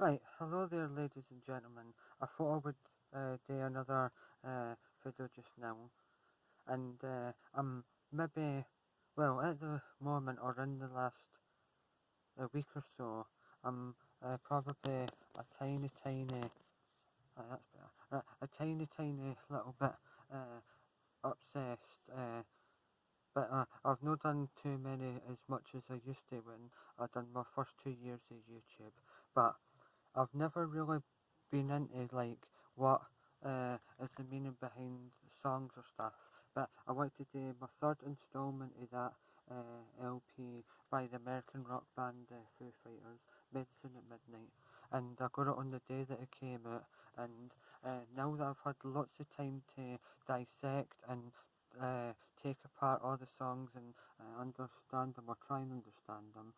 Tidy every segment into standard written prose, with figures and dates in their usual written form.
Right, hello there, ladies and gentlemen. I thought I would do another video just now, and maybe, well, at the moment or in the last week or so, I'm probably a tiny, that's better, a tiny little bit obsessed. But I've not done too many as much as I used to when I done my first 2 years of YouTube, but I've never really been into like what is the meaning behind songs or stuff. But I want to do my third installment of that LP by the American rock band Foo Fighters, Medicine at Midnight. And I got it on the day that it came out. And now that I've had lots of time to dissect and take apart all the songs and understand them or try and understand them,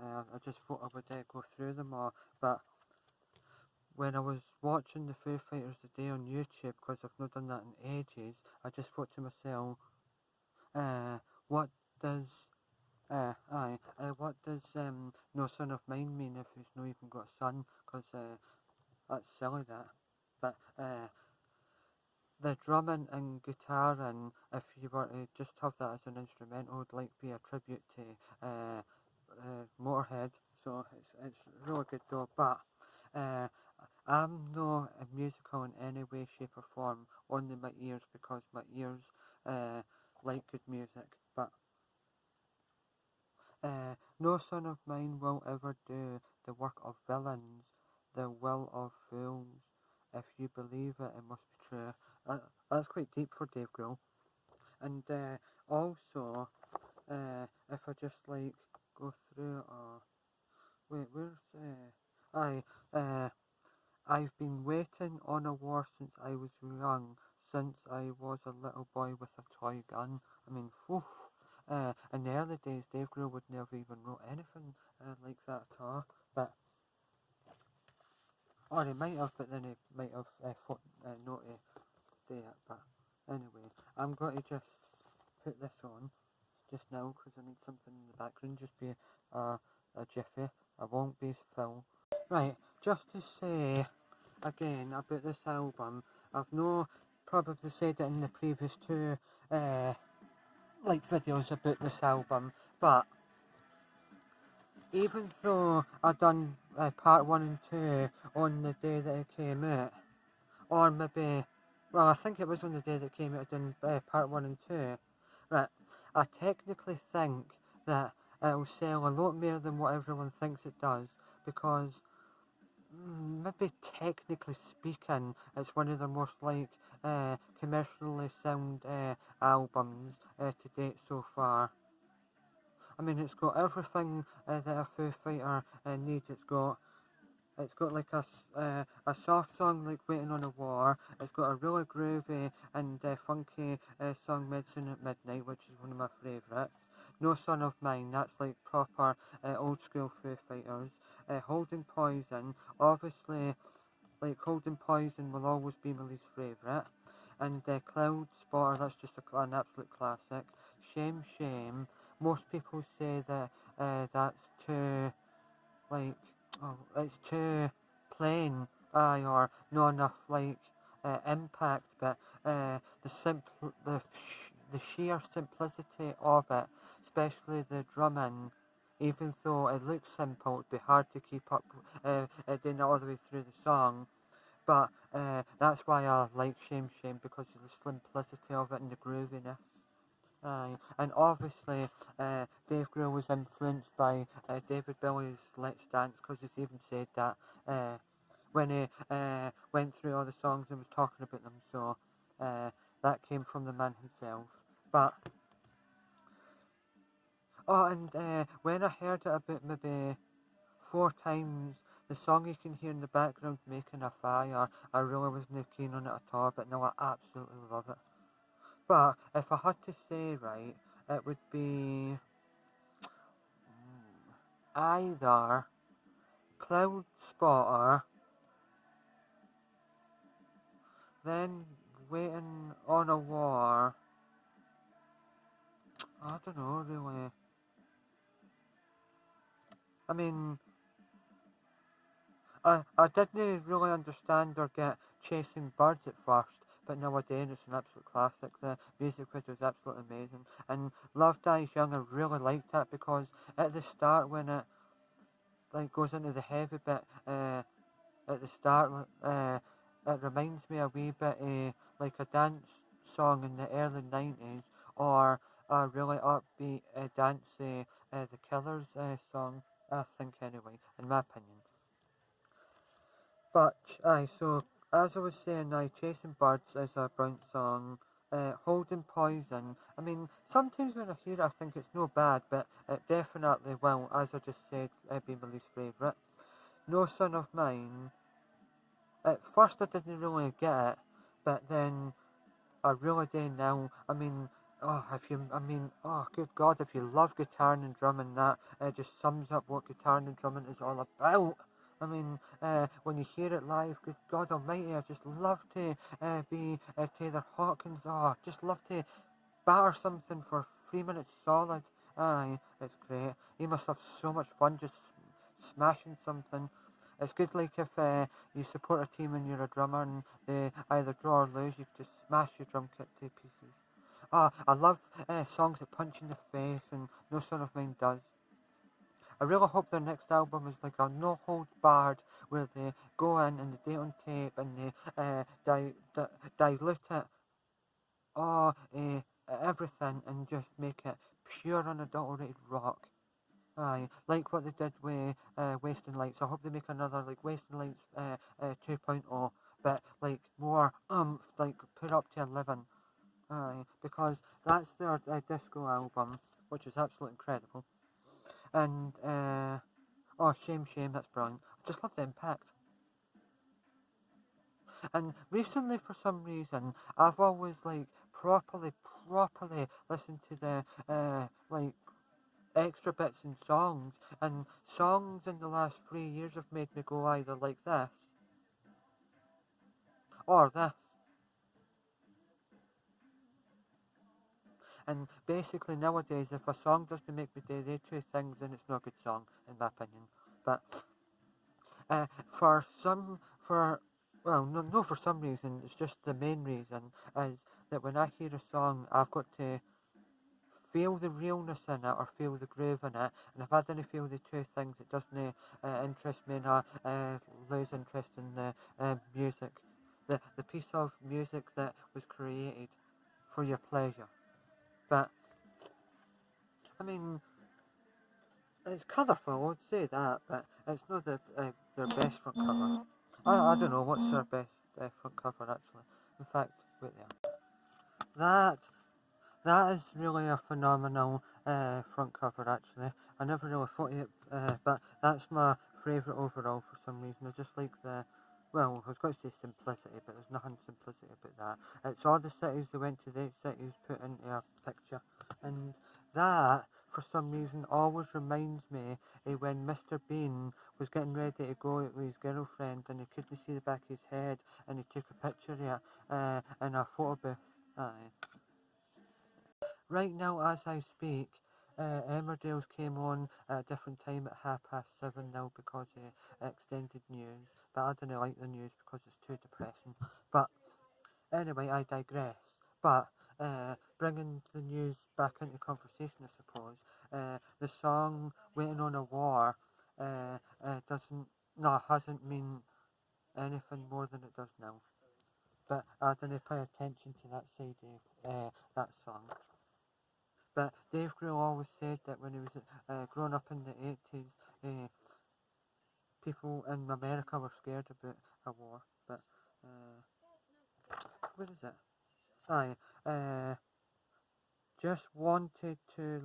I just thought I would go through them all. But when I was watching the Foo Fighters today on YouTube, because I've not done that in ages, I just thought to myself, what does, what does No Son of Mine mean if he's not even got a son? Because that's silly that. But the drumming and guitar, and if you were to just have that as an instrumental, would like be a tribute to Motorhead. So it's really good though. But uh, I'm not musical in any way, shape, or form. Only my ears, because my ears like good music. But no son of mine will ever do the work of villains, the will of fools. If you believe it, it must be true. That's quite deep for Dave Grohl. And also, if I just like go through, wait, where's I've been waiting on a war since I was young, since I was a little boy with a toy gun. I mean, whew. In the early days, Dave Grohl would never even wrote anything like that at all. But, or he might have, but then he might have thought not to do it. But anyway, I'm going to just put this on just now because I need something in the background. Just be a jiffy. I won't be Phil. Right, just to say again about this album, I've no probably said it in the previous two like videos about this album, but even though I done part 1 and 2 on the day that it came out, or maybe, well, I think it was on the day that it came out, I done part 1 and 2, right, I technically think that it'll sell a lot more than what everyone thinks it does, because maybe technically speaking, it's one of the most like commercially sound albums to date so far. I mean, it's got everything that a Foo Fighter needs. It's got like a soft song like Waiting on a War. It's got a really groovy and funky song Medicine at Midnight, which is one of my favourites. No Son of Mine, that's like proper old school Foo Fighters. Holding Poison, obviously, like Holding Poison will always be my least favourite. And Cloud Spotter, that's just an absolute classic. Shame, Shame. Most people say that that's too like, oh, it's too plain, or not enough like impact, but the sheer simplicity of it, especially the drumming, even though it looks simple, it'd be hard to keep up doing it all the way through the song. But that's why I like Shame Shame, because of the simplicity of it and the grooviness. And obviously, Dave Grohl was influenced by David Bowie's Let's Dance, because he's even said that when he went through all the songs and was talking about them. So that came from the man himself. But and when I heard it about maybe 4 times, the song you can hear in the background, Making a Fire, I really wasn't keen on it at all, but now I absolutely love it. But if I had to say, right, it would be either Cloud Spotter, then Waiting on a War. I don't know, really. I mean, I didn't really understand or get Chasing Birds at first, but nowadays it's an absolute classic. The music video is absolutely amazing. And Love Dies Young, I really liked that because at the start when it like goes into the heavy bit, at the start, it reminds me a wee bit like a dance song in the early 90s or a really upbeat dance, the Killers song, I think anyway, in my opinion. But, so as I was saying, Chasing Birds is a Brown song. Holding Poison. I mean, sometimes when I hear it, I think it's no bad, but it definitely will, as I just said, be my least favourite. No Son of Mine. At first, I didn't really get it, but then I really do now. I mean, good God, if you love guitar and drumming, that just sums up what guitar and drumming is all about. I mean, when you hear it live, good God Almighty, I just love to be Taylor Hawkins. Oh, just love to batter something for 3 minutes solid. Aye, it's great. You must have so much fun just smashing something. It's good like if you support a team and you're a drummer and they either draw or lose, you just smash your drum kit to pieces. I love songs that punch in the face, and No Son of Mine does. I really hope their next album is like a no holds barred, where they go in and they do it on tape and they dilute it, oh, everything, and just make it pure unadulterated rock. Aye, like what they did with Wasting Lights. I hope they make another like Wasting Lights 2.0, but like more like put up to 11. Aye, because that's their disco album, which is absolutely incredible. And oh, Shame, that's brilliant. I just love the impact. And recently, for some reason, I've always like properly listened to the like extra bits and songs in the last 3 years have made me go either like this or this. And basically nowadays, if a song doesn't make me do the two things, then it's not a good song, in my opinion. But uh, for some, for well, no, for some reason, it's just the main reason is that when I hear a song, I've got to feel the realness in it or feel the groove in it. And if I didn't feel the two things, it doesn't interest me, and I lose interest in the music, the piece of music that was created for your pleasure. But I mean, it's colourful, I would say that, but it's not their best front cover. I don't know what's their best front cover actually. In fact, wait there. That That is really a phenomenal front cover actually. I never really thought it, but that's my favourite overall for some reason. I just like well, I was going to say simplicity, but there's nothing simplicity about that. It's all the cities they went to, the cities put into a picture. And that, for some reason, always reminds me of when Mr. Bean was getting ready to go out with his girlfriend and he couldn't see the back of his head and he took a picture of it in a photo booth. Right now, as I speak, Emmerdale's came on at a different time at 7:30 now because of extended news. But I don't like the news because it's too depressing. But anyway, I digress. But bringing the news back into conversation, I suppose, the song "Waiting on a War" hasn't mean anything more than it does now. But I didn't pay attention to that side of that song. But Dave Grohl always said that when he was growing up in the 80s, people in America were scared about a war. But, what is it? Aye, just wanted to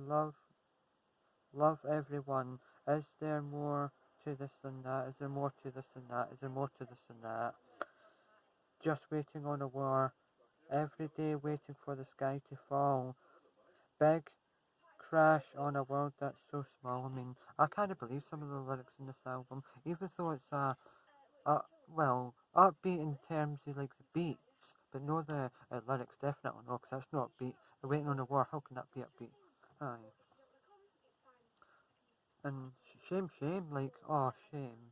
love everyone. Is there more to this than that? Is there more to this than that? Is there more to this than that? Just waiting on a war. Every day waiting for the sky to fall. Big crash on a world that's so small. I mean, I can't believe some of the lyrics in this album, even though it's well, upbeat in terms of like the beats, but no the lyrics definitely no, because that's not upbeat. They're waiting on a war. How can that be upbeat? Aye. And shame, like, oh, shame.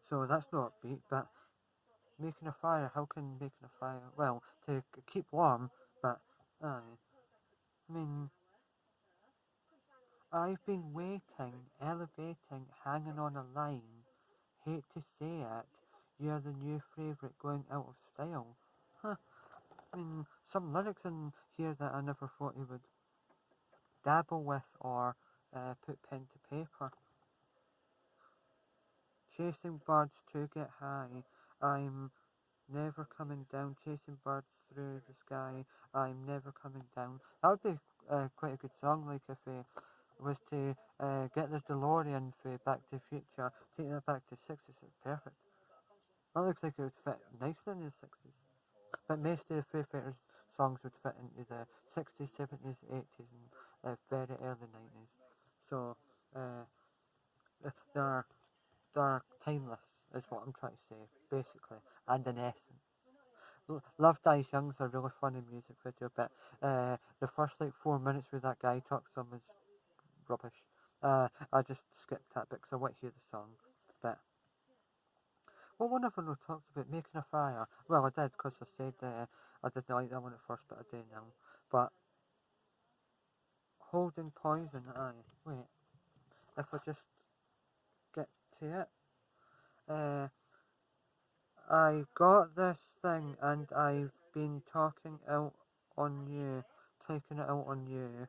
So that's not upbeat, but making a fire, how can making a fire, well, to keep warm, but, aye, I mean, I've been waiting, elevating, hanging on a line, hate to say it, you're the new favourite going out of style. Huh, I mean, some lyrics in here that I never thought he would dabble with or put pen to paper. Chasing birds to get high, I'm never coming down, chasing birds through the sky, I'm never coming down. That would be quite a good song, like if it was to get the DeLorean for Back to the Future, take that back to the 60s, it's perfect. That looks like it would fit nicely in the 60s. But most of the Foo Fighters songs would fit into the 60s, 70s, 80s, and very early 90s. So, they're timeless, is what I'm trying to say, basically, and in essence. Love Dies Young's a really funny music video, but the first like 4 minutes where that guy talks to him is rubbish. I just skipped that because I want to hear the song. But well, one of them talks about making a fire. Well, I did because I said I didn't like that one at first, but I do now. But holding poison, aye. Wait, if I just get to it. I got this thing and I've been talking out on you, taking it out on you.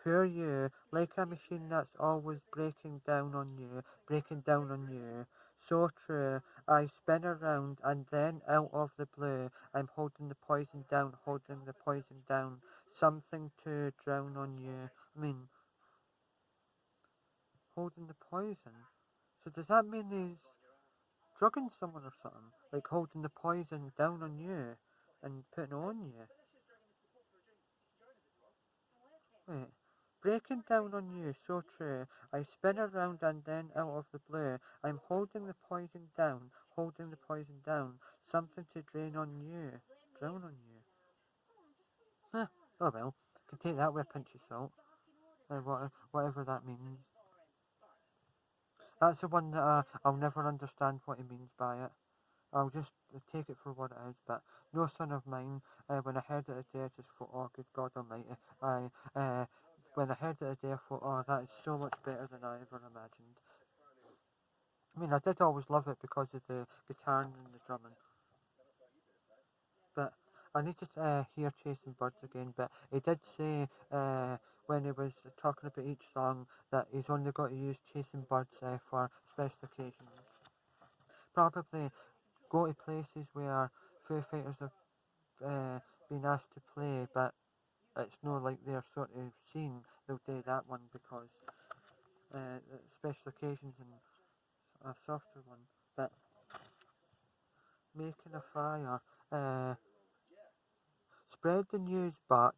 Poor you, like a machine that's always breaking down on you, breaking down on you. So true, I spin around and then out of the blue, I'm holding the poison down, holding the poison down. Something to drown on you. I mean, holding the poison. So does that mean he's drugging someone or something? Like holding the poison down on you and putting it on you? Wait. Breaking down on you, so true. I spin around and then out of the blue, I'm holding the poison down, holding the poison down. Something to drain on you, drown on you. Huh. Oh well, can take that with a pinch of salt. Whatever that means. That's the one that I'll never understand what he means by it. I'll just take it for what it is, but no son of mine, when I heard it today, I just thought, oh, good God almighty. When I heard it today, I thought, oh, that is so much better than I ever imagined. I mean, I did always love it because of the guitar and the drumming, but I need to hear Chasing Birds again, but he did say when he was talking about each song that he's only got to use Chasing Birds for special occasions. Probably go to places where Foo Fighters have been asked to play, but it's not like they're sort of scene. They'll do that one because special occasions and a softer one. But making a fire, spread the news, but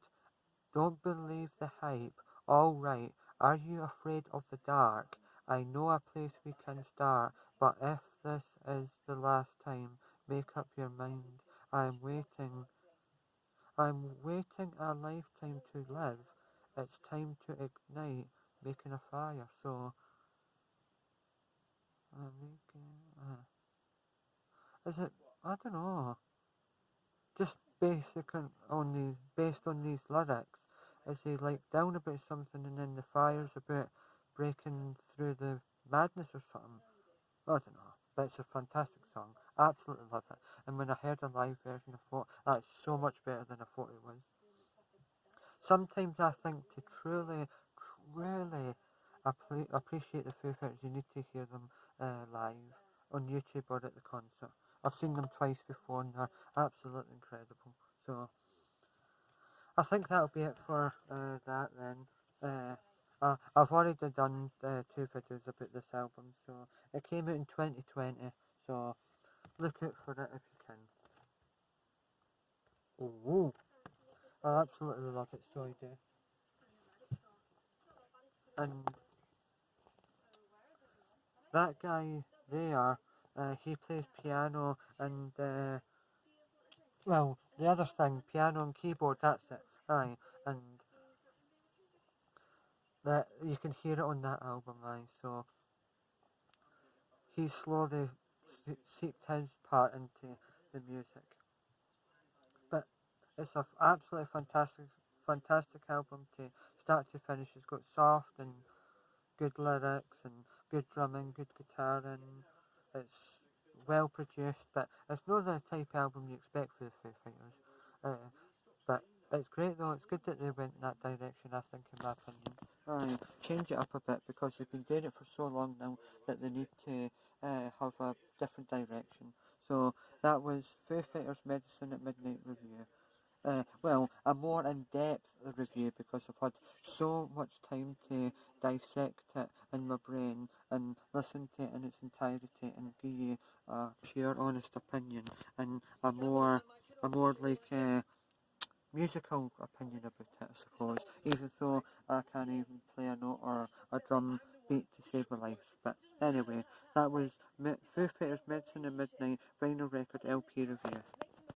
don't believe the hype. All right, are you afraid of the dark? I know a place we can start, but if this is the last time, make up your mind. I'm waiting. I'm waiting a lifetime to live. It's time to ignite, making a fire. So, is it? I don't know. Just based on these lyrics, is he like down about something and then the fire's about breaking through the madness or something? I don't know. But it's a fantastic song. Absolutely love it. And when I heard a live version, I thought that's so much better than I thought it was. Sometimes I think to truly appreciate the Foo Fighters, you need to hear them live on YouTube or at the concert. I've seen them twice before and they're absolutely incredible. So I think that'll be it for that then. I've already done 2 videos about this album, so it came out in 2020, so look out for it if you can. Ooh, I absolutely love it, so I do. And that guy there, he plays piano and, well, the other thing, piano and keyboard, that's it. Aye, and that you can hear it on that album, aye, so he's slowly seeped his part into the music. But it's an absolutely fantastic album to start to finish. It's got soft and good lyrics and good drumming, good guitar, and it's well produced. But it's not the type of album you expect for the Foo Fighters. But it's great though. It's good that they went in that direction. I think, in my opinion, change it up a bit because they've been doing it for so long now that they need to have a different direction. So that was Foo Fighters' Medicine at Midnight review. Well, a more in-depth review because I've had so much time to dissect it in my brain and listen to it in its entirety and give you a pure, honest opinion and a more like musical opinion about it, I suppose. Even though I can't even play a note or a drum beat to save my life. But anyway, that was Foo Fighters' Medicine at Midnight vinyl record LP review.